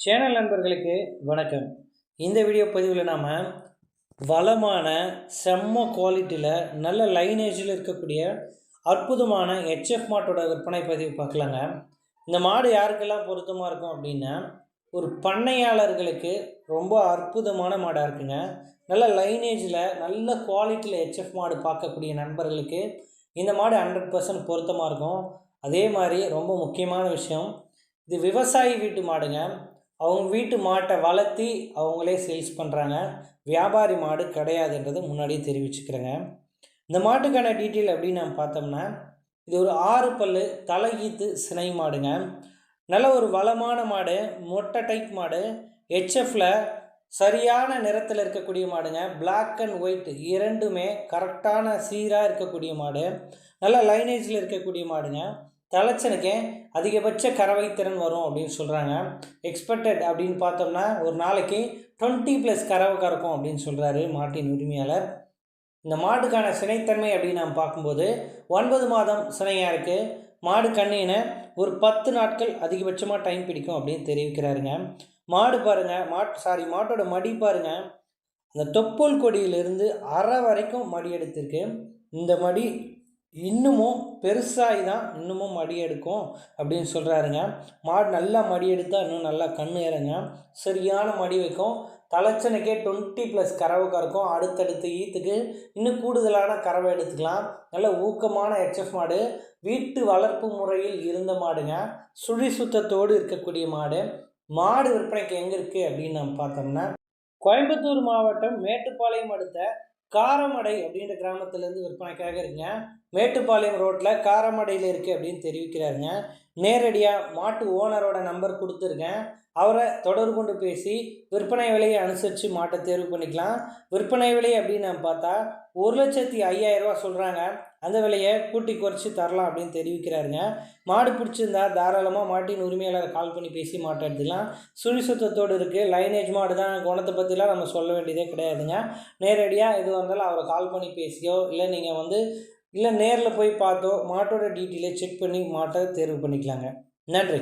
Channel நண்பர்களுக்கு வணக்கம். இந்த வீடியோ பதிவில் நாம் வளமான செம்ம குவாலிட்டியில் நல்ல லைனேஜில் இருக்கக்கூடிய அற்புதமான ஹெச்எஃப் மாட்டோட விற்பனை பதிவு பார்க்கலாங்க. இந்த மாடு யாருக்கெல்லாம் பொருத்தமாக இருக்கும் அப்படின்னா, ஒரு பண்ணையாளர்களுக்கு ரொம்ப அற்புதமான மாடாக இருக்குங்க. நல்ல லைனேஜில் நல்ல குவாலிட்டியில் ஹெச்எஃப் மாடு பார்க்கக்கூடிய நண்பர்களுக்கு இந்த மாடு 100% பொருத்தமாக இருக்கும். அதே மாதிரி ரொம்ப முக்கியமான விஷயம், இது விவசாயி வீட்டு மாடுங்க. அவங்க வீட்டு மாட்டை வளர்த்தி அவங்களே சேல்ஸ் பண்ணுறாங்க. வியாபாரி மாடு கிடையாதுன்றதை முன்னாடியே தெரிவிச்சுக்கிறேங்க. இந்த மாட்டுக்கான டீட்டெயில் அப்படின்னு நம்ம பார்த்தோம்னா, இது ஒரு 6 பல்லு தலையீத்து சினை மாடுங்க. நல்ல ஒரு வளமான மாடு, மொட்டை டைப் மாடு, ஹெச்எஃப்பில் சரியான நிறத்தில் இருக்கக்கூடிய மாடுங்க. பிளாக் அண்ட் ஒயிட் இரண்டுமே கரெக்டான சீராக இருக்கக்கூடிய மாடு, நல்ல லைனேஜில் இருக்கக்கூடிய மாடுங்க. தலைச்சனுக்கே அதிகபட்ச கறவை திறன் வரும் அப்படின்னு சொல்கிறாங்க. எக்ஸ்பெக்டட் அப்படின்னு பார்த்தோம்னா ஒரு நாளைக்கு 20+ கறவை கறக்கும் அப்படின்னு சொல்கிறாரு மாட்டின் உரிமையாளர். இந்த மாட்டுக்கான சினைத்தன்மை அப்படின்னு நாம் பார்க்கும்போது 9 மாதம் சினையாக இருக்குது. மாடு கண்ணின ஒரு 10 நாட்கள் அதிகபட்சமாக டைம் பிடிக்கும் அப்படின்னு தெரிவிக்கிறாருங்க. மாடு பாருங்கள், மாட்டோட மடி பாருங்கள், அந்த தொப்புள் கொடியிலிருந்து அரை வரைக்கும் மடி எடுத்திருக்கு. இந்த மடி இன்னமும் பெருசாகி தான் இன்னமும் மடி எடுக்கும் அப்படின்னு சொல்கிறாருங்க. மாடு நல்லா மடி எடுத்தால் இன்னும் நல்லா கண்ணு ஏறுங்க. சரியான மடி வைக்கும். தலைச்சனுக்கே 20+ கறவை கறக்கும். அடுத்தடுத்த ஈத்துக்கு இன்னும் கூடுதலான கறவை எடுத்துக்கலாம். நல்ல ஊக்கமான ஹெச்எஃப் மாடு, வீட்டு வளர்ப்பு முறையில் இருந்த மாடுங்க. சுழி சுத்தத்தோடு இருக்கக்கூடிய மாடு. மாடு விற்பனைக்கு எங்கே இருக்குது அப்படின்னு நம்ம பார்த்தோம்னா, கோயம்புத்தூர் மாவட்டம் மேட்டுப்பாளையம் அடுத்த காரமடை அப்படின்ற கிராமத்துலேருந்து விற்பனைக்காக இருக்குங்க. மேட்டுப்பாளையம் ரோட்டில் காரமடையில் இருக்குது அப்படின்னு தெரிவிக்கிறாருங்க. நேரடியாக மாட்டு ஓனரோட நம்பர் கொடுத்துருக்கேன். அவரை தொடர்பு கொண்டு பேசி விற்பனை விலையை அனுசரித்து மாட்டை தேர்வு பண்ணிக்கலாம். விற்பனை விலை அப்படின்னு நம்ம பார்த்தா 1,05,000 சொல்கிறாங்க. அந்த விலையை கூட்டி குறைச்சி தரலாம் அப்படின்னு தெரிவிக்கிறாருங்க. மாடு பிடிச்சிருந்தா தாராளமாக மாட்டின் உரிமையாளரை கால் பண்ணி பேசி மாட்டை எடுத்துக்கலாம். சுழி சுத்தத்தோடு இருக்குது. லைனேஜ் மாடு தான், குணத்தை பற்றிலாம் நம்ம சொல்ல வேண்டியதே கிடையாதுங்க. நேரடியாக எது வந்தாலும் அவரை கால் பண்ணி பேசியோ இல்லை நேரில் போய் பார்த்தோ மாட்டோட டீட்டெயிலை செக் பண்ணி மாட்டை தேர்வு பண்ணிக்கலாங்க. நன்றி.